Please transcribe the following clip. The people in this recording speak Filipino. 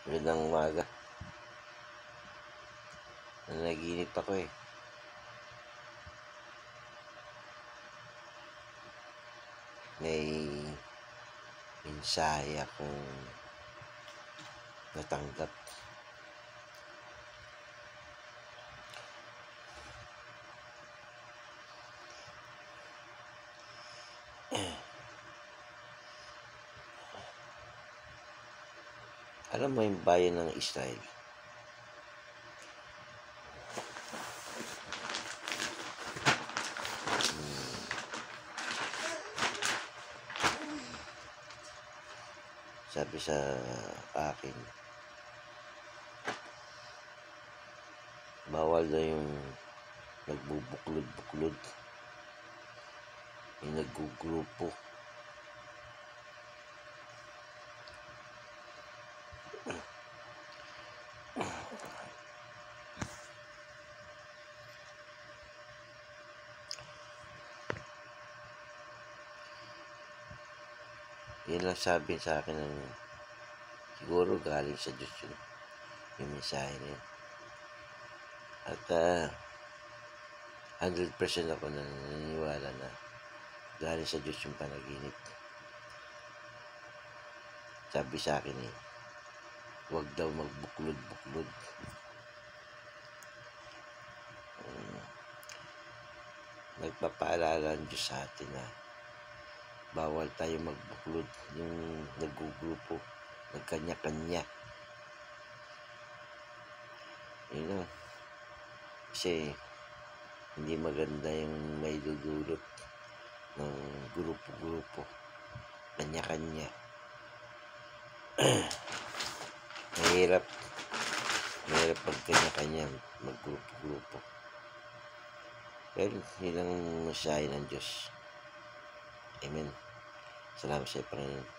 Magandang umaga. Nanaginip ako eh. May mensahe akong natanggap. Alam mo yung bayan ng Israel? Sabi sa akin, bawal na yung nagbubuklod-buklod, yung naggugrupo. Yun lang sabi sa akin ng siguro galing sa Diyos yun, yung mensahe na yun. At 100% ako naniniwala na galing sa Diyos yung panaginip. Sabi sa akin eh, huwag daw magbuklod-buklod. Nagpapaalala ang Diyos sa atin na bawal tayo magbuklod, yung naggugrupo, nagkanya-kanya. Yun lang. Kasi hindi maganda yung may dudulot ng grupo-grupo, kanya-kanya. Mahirap pag kanya-kanya maggrupo-grupo. Pero yun ang mensahe ng Diyos. Amen. Salamat sa Panginoon.